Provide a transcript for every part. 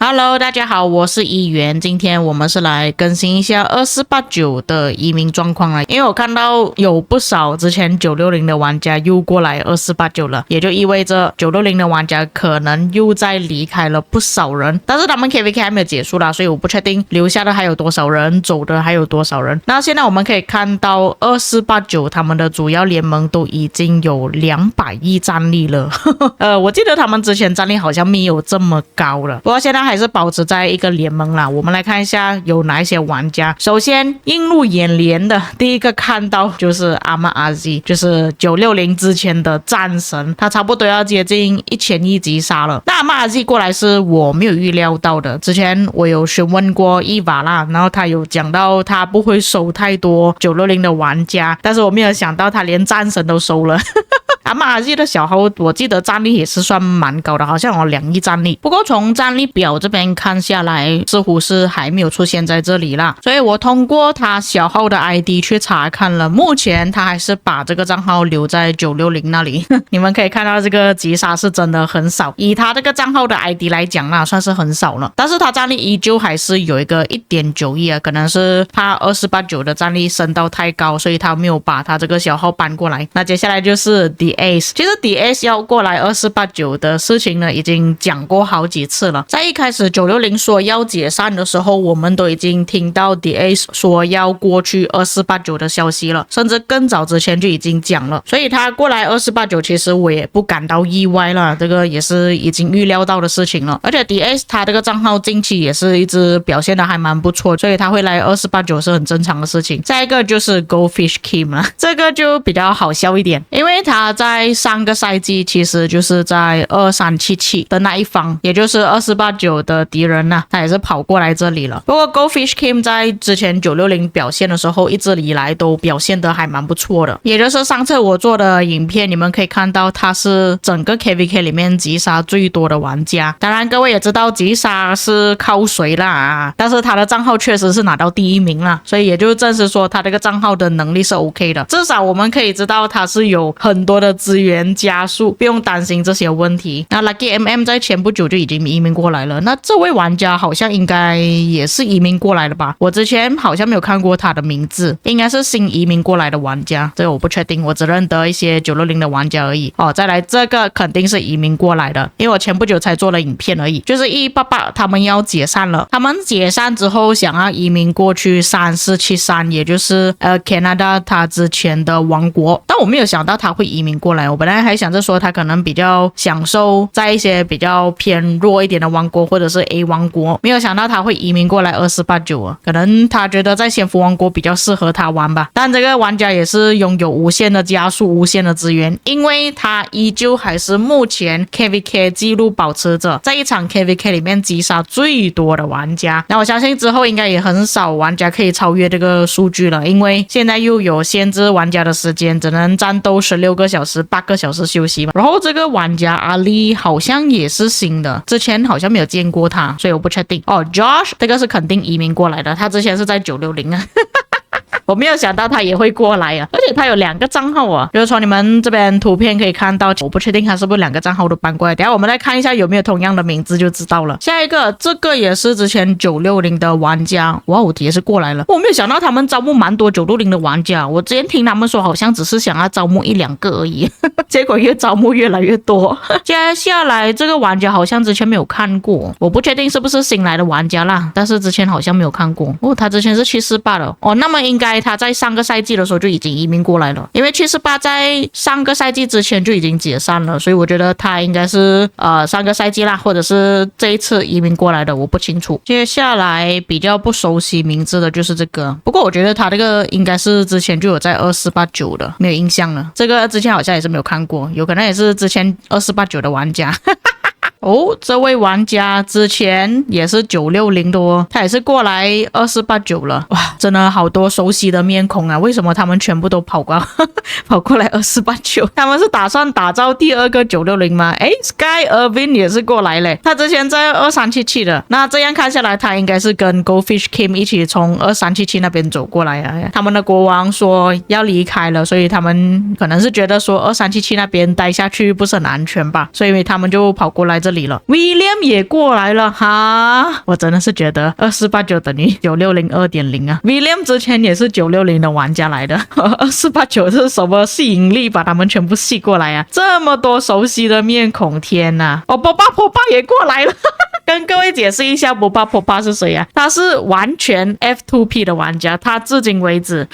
Hello， 大家好，我是议员。今天我们是来更新一下2489的移民状况了，因为我看到有不少之前960的玩家又过来2489了，也就意味着960的玩家可能又再离开了不少人。但是他们 KVK 还没有结束啦，所以我不确定留下的还有多少人，走的还有多少人。那现在我们可以看到2489他们的主要联盟都已经有200亿战力了。我记得他们之前战力好像没有这么高了，不过现在还是保持在一个联盟啦。我们来看一下有哪一些玩家。首先映入眼帘的第一个看到就是阿玛阿 Z， 就是960之前的战神，他差不多要接近1000亿击杀了。那阿玛阿 Z 过来是我没有预料到的，之前我有询问过伊娃啦，然后他有讲到他不会收太多960的玩家，但是我没有想到他连战神都收了。阿玛阿 Z 的小号我记得战力也是算蛮高的，好像有2亿战力，不过从战力表这边看下来似乎是还没有出现在这里啦，所以我通过他小号的 ID 去查看了，目前他还是把这个账号留在960那里。你们可以看到这个击杀是真的很少，以他这个账号的 ID 来讲啦，算是很少了，但是他战力依旧还是有一个 1.9 亿啊，可能是怕2489的战力升到太高，所以他没有把他这个小号搬过来。那接下来就是DS， 其实 DS 要过来2489的事情呢已经讲过好几次了，在一开始960说要解散的时候，我们都已经听到 DS 说要过去2489的消息了，甚至更早之前就已经讲了，所以他过来2489其实我也不感到意外了，这个也是已经预料到的事情了。而且 DS 他这个账号近期也是一直表现的还蛮不错，所以他会来2489是很正常的事情。再一个就是 Goldfish Kim 了，这个就比较好笑一点，因为他在上个赛季其实就是在2377的那一方，也就是2489的敌人呐，他也是跑过来这里了。不过 Goldfish Kim 在之前960表现的时候一直以来都表现得还蛮不错的，也就是上次我做的影片你们可以看到他是整个 KVK 里面击杀最多的玩家。当然各位也知道击杀是靠谁啦，但是他的账号确实是拿到第1名啦，所以也就证实说他这个账号的能力是 OK 的，至少我们可以知道他是有很多的资源加速，不用担心这些问题。那 Lucky MM 在前不久就已经移民过来了，那这位玩家好像应该也是移民过来的吧，我之前好像没有看过他的名字，应该是新移民过来的玩家，这个我不确定，我只认得一些960的玩家而已。再来这个肯定是移民过来的，因为我前不久才做了影片而已，就是188他们要解散了，他们解散之后想要移民过去3473，也就是Canada 他之前的王国，但我没有想到他会移民过来，我本来还想着说他可能比较享受在一些比较偏弱一点的王国或者是 A 王国，没有想到他会移民过来2489啊，可能他觉得在仙福王国比较适合他玩吧。但这个玩家也是拥有无限的加速无限的资源，因为他依旧还是目前 KVK 纪录保持者，在一场 KVK 里面击杀最多的玩家。那我相信之后应该也很少玩家可以超越这个数据了，因为现在又有限制玩家的时间，只能战斗16个小时8个小时休息嘛。然后这个玩家阿丽好像也是新的，之前好像没有见过他，所以我不确定。Josh 这个是肯定移民过来的，他之前是在960啊。我没有想到他也会过来啊，而且他有2个账号啊，就是从你们这边图片可以看到，我不确定他是不是2个账号都搬过来，等一下我们来看一下有没有同样的名字就知道了。下一个这个也是之前960的玩家，哇，我也是过来了，我没有想到他们招募蛮多960的玩家，我之前听他们说好像只是想要招募1-2个而已，结果越招募越来越多。接下来这个玩家好像之前没有看过，我不确定是不是新来的玩家啦，但是之前好像没有看过他之前是748的那么应该他在上个赛季的时候就已经移民过来了，因为748在上个赛季之前就已经解散了，所以我觉得他应该是上个赛季啦，或者是这一次移民过来的，我不清楚。接下来比较不熟悉名字的就是这个，不过我觉得他这个应该是之前就有在2489的，没有印象了，这个之前好像也是没有看过，有可能也是之前2489的玩家。哦，这位玩家之前也是960的哦，他也是过来2489了。哇，真的好多熟悉的面孔啊！为什么他们全部都跑过来2489？他们是打算打造第二个960吗？诶 Sky Irvin 也是过来嘞，他之前在2377的。那这样看下来，他应该是跟 Goldfish Kim 一起从2377那边走过来啊。他们的国王说要离开了，所以他们可能是觉得说2377那边待下去不是很安全吧，所以他们就跑过来这里了。William 也过来了哈，我真的是觉得2489等于960 2.0啊。William 之前也是960的玩家来的，2489是什么吸引力把他们全部吸过来啊？这么多熟悉的面孔，天哪！哦，波巴也过来了。跟各位解释一下，波巴是谁啊？他是完全 F2P 的玩家，他至今为止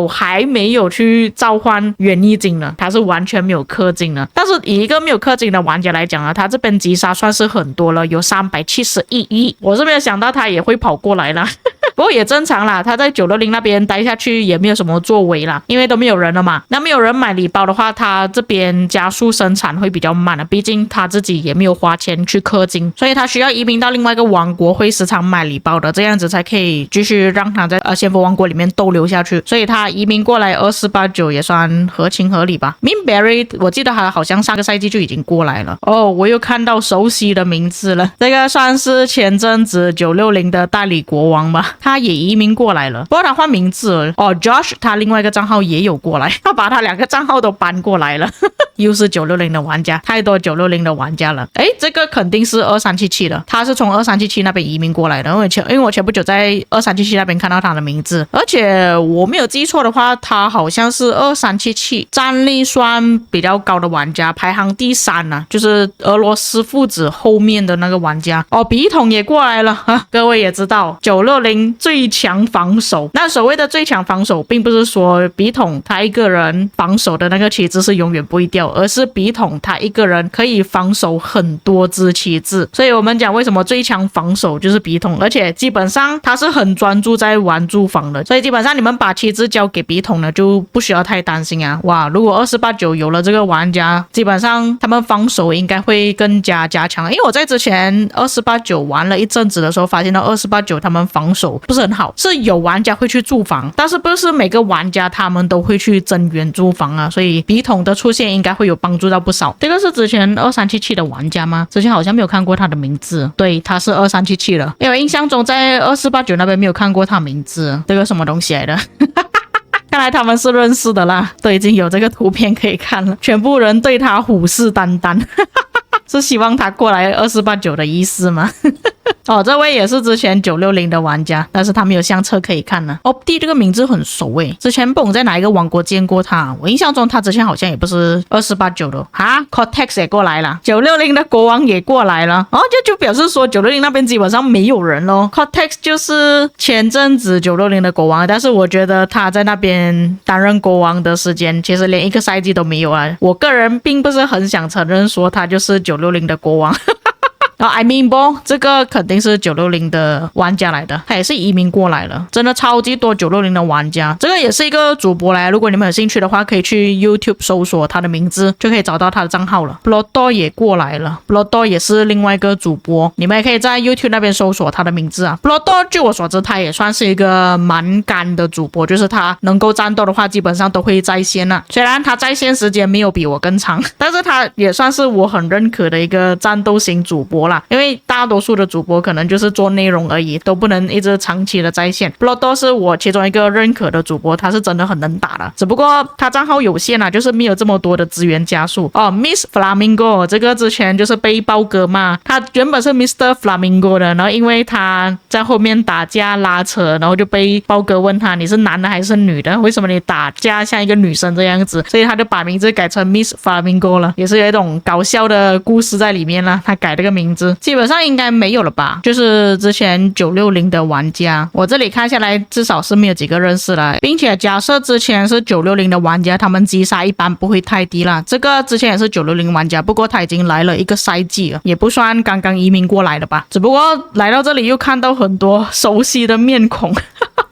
还没有去召唤元意金的，他是完全没有氪金的。但是以一个没有氪金的玩家来讲啊，他这边击杀算是很多了，有371亿。我是没有想到他也会跑过来啦。不过也正常啦，他在960那边待下去也没有什么作为啦，因为都没有人了嘛。那没有人买礼包的话，他这边加速生产会比较慢的，毕竟他自己也没有花钱去氪金，所以他需要移民到另外一个王国，会时常买礼包的，这样子才可以继续让他在仙佛王国里面逗留下去。所以他移民过来2489也算合情合理吧。Minberry 我记得他好像上个赛季就已经过来了。哦，我又看到熟悉的名字了，这个算是前阵子960的代理国王吧。他也移民过来了，不过他换名字了。哦 ，Josh 他另外一个账号也有过来，他把他2个账号都搬过来了。又是960的玩家，太多960的玩家了。诶，这个肯定是2377的，他是从2377那边移民过来的。因为我前不久在2377那边看到他的名字，而且我没有记错的话，他好像是2377战力算比较高的玩家，排行第3啊，就是俄罗斯父子后面的那个玩家。哦，笔筒也过来了啊！各位也知道960最强防守，那所谓的最强防守，并不是说笔筒他一个人防守的那个旗帜是永远不会掉，而是笔筒他一个人可以防守很多支旗帜。所以我们讲为什么最强防守就是笔筒，而且基本上他是很专注在玩住房的，所以基本上你们把旗帜交给笔筒呢，就不需要太担心啊。哇，如果2489有了这个玩家，基本上他们防守应该会更加加强。因为我在之前2489玩了一阵子的时候，发现到2489他们防守不是很好，是有玩家会去驻防，但是不是每个玩家他们都会去增援驻防啊，所以笔筒的出现应该会有帮助到不少。这个是之前2377的玩家吗？之前好像没有看过他的名字。对，他是2377了，因为印象中在2489那边没有看过他名字，这个什么东西来的？看来他们是认识的啦，都已经有这个图片可以看了，全部人对他虎视眈眈。是希望他过来2489的意思吗？哦，这位也是之前960的玩家，但是他没有相册可以看呢。Opti 这个名字很熟诶，之前不懂在哪一个王国见过他，我印象中他之前好像也不是2489的哈。Cortex 也过来了，960的国王也过来了，哦，就表示说960那边基本上没有人咯。Cortex 就是前阵子960的国王，但是我觉得他在那边担任国王的时间其实连一个赛季都没有啊。我个人并不是很想承认说他就是960的国王。I mean Bo 这个肯定是960的玩家来的，他也是移民过来了，真的超级多960的玩家。这个也是一个主播来，如果你们有兴趣的话，可以去 YouTube 搜索他的名字，就可以找到他的账号了。Blodo 也过来了 ，Blodo 也是另外一个主播，你们也可以在 YouTube 那边搜索他的名字啊。Blodo 据我所知，他也算是一个蛮干的主播，就是他能够战斗的话，基本上都会在线啊。虽然他在线时间没有比我更长，但是他也算是我很认可的一个战斗型主播。因为大多数的主播可能就是做内容而已，都不能一直长期的在线。Blodo 是我其中一个认可的主播，他是真的很能打的，只不过他账号有限啊，就是没有这么多的资源加速。哦 ，Miss Flamingo 这个之前就是被包哥骂，他原本是 Mr. Flamingo 的，然后因为他在后面打架拉扯，然后就被包哥问他你是男的还是女的，为什么你打架像一个女生这样子，所以他就把名字改成 Miss Flamingo 了，也是有一种搞笑的故事在里面啦。他改这个名字。基本上应该没有了吧，就是之前960的玩家，我这里看下来至少是没有几个认识了，并且假设之前是960的玩家，他们击杀一般不会太低啦。这个之前也是960玩家，不过他已经来了一个赛季了，也不算刚刚移民过来的吧，只不过来到这里又看到很多熟悉的面孔。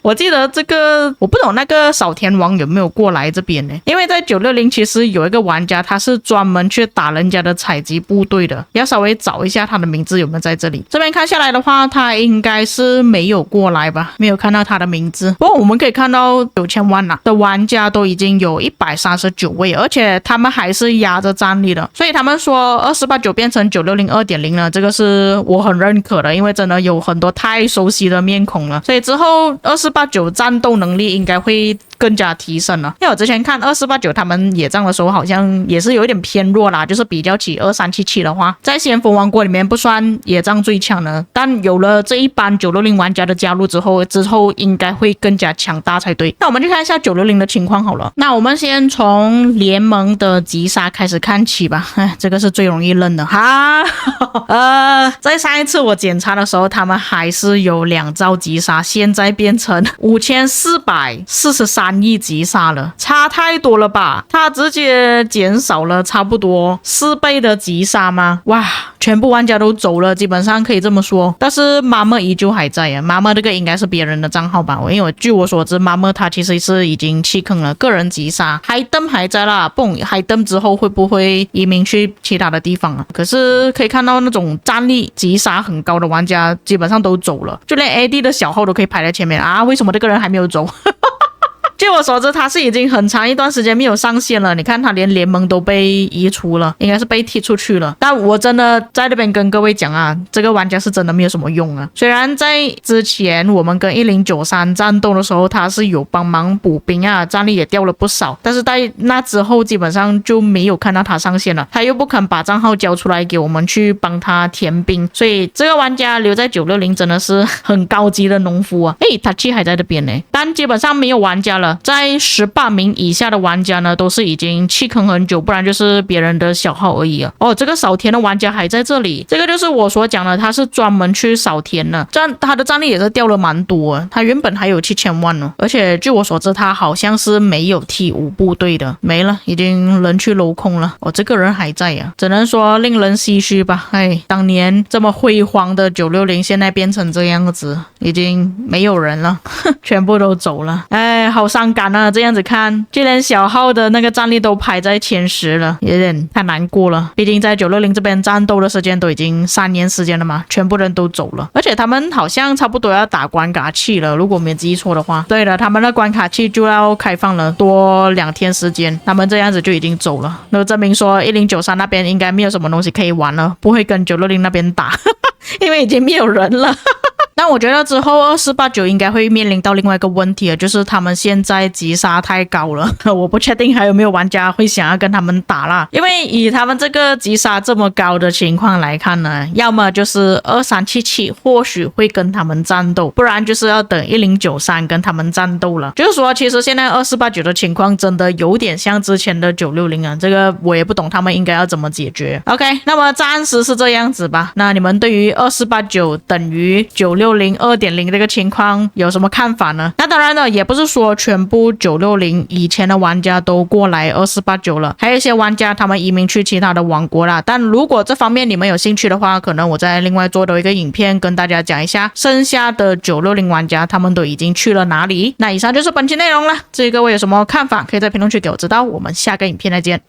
我记得这个我不懂那个少田王有没有过来这边呢？因为在960其实有一个玩家他是专门去打人家的采集部队的，要稍微找一下他的名字有没有在这里。这边看下来的话，他应该是没有过来吧，没有看到他的名字。不过我们可以看到9000万的玩家都已经有139位，而且他们还是压着战力的，所以他们说2489变成960 2.0呢，这个是我很认可的，因为真的有很多太熟悉的面孔了，所以之后2489战斗能力应该会更加提升了。因为我之前看2489他们野战的时候好像也是有一点偏弱啦，就是比较起2377的话，在先锋王国里面不算野战最强的，但有了这一班960玩家的加入之后应该会更加强大才对。那我们就看一下960的情况好了。那我们先从联盟的击杀开始看起吧，这个是最容易认的哈。在上一次我检查的时候他们还是有2兆击杀，现在变成5443亿击杀了，差太多了吧，它直接减少了差不多4倍的击杀吗？哇，全部玩家都走了，基本上可以这么说。但是妈妈依旧还在啊，妈妈这个应该是别人的账号吧，因为据我所知妈妈他其实是已经弃坑了，个人击杀。海登还在啦，海登之后会不会移民去其他的地方啊？可是可以看到那种战力击杀很高的玩家基本上都走了，就连 AD 的小号都可以排在前面啊，为什么这个人还没有走？据我所知他是已经很长一段时间没有上线了，你看他连联盟都被移除了，应该是被踢出去了。但我真的在这边跟各位讲啊，这个玩家是真的没有什么用啊。虽然在之前我们跟1093战斗的时候他是有帮忙补兵啊，战力也掉了不少，但是在那之后基本上就没有看到他上线了，他又不肯把账号交出来给我们去帮他填兵，所以这个玩家留在960真的是很高级的农夫啊。他气还在这边呢，但基本上没有玩家了，在18名以下的玩家呢都是已经弃坑很久，不然就是别人的小号而已啊。这个扫田的玩家还在这里，这个就是我所讲的，他是专门去扫田的，他的战力也是掉了蛮多，他原本还有7000万呢，而且据我所知他好像是没有T5部队的，没了，已经人去楼空了。这个人还在啊，只能说令人唏嘘吧。当年这么辉煌的960现在变成这样子，已经没有人了全部都走了，好伤感啊，这样子看就连小号的那个战力都排在前10了，有点太难过了。毕竟在960这边战斗的时间都已经3年时间了嘛，全部人都走了，而且他们好像差不多要打关卡器了，如果没记错的话。对了，他们的关卡器就要开放了，多2天时间，他们这样子就已经走了，那证明说1093那边应该没有什么东西可以玩了，不会跟960那边打因为已经没有人了但我觉得之后2489应该会面临到另外一个问题，就是他们现在击杀太高了我不确定还有没有玩家会想要跟他们打啦，因为以他们这个击杀这么高的情况来看呢，要么就是2377或许会跟他们战斗，不然就是要等1093跟他们战斗了。就是说其实现在2489的情况真的有点像之前的960啊，这个我也不懂他们应该要怎么解决。 OK， 那么暂时是这样子吧。那你们对于2489等于960 2.0 这个情况有什么看法呢？那当然了，也不是说全部960以前的玩家都过来2489了，还有一些玩家他们移民去其他的王国啦。但如果这方面你们有兴趣的话，可能我再另外做的一个影片跟大家讲一下剩下的960玩家他们都已经去了哪里。那以上就是本期内容了，至于各位有什么看法可以在评论区给我知道，我们下个影片再见。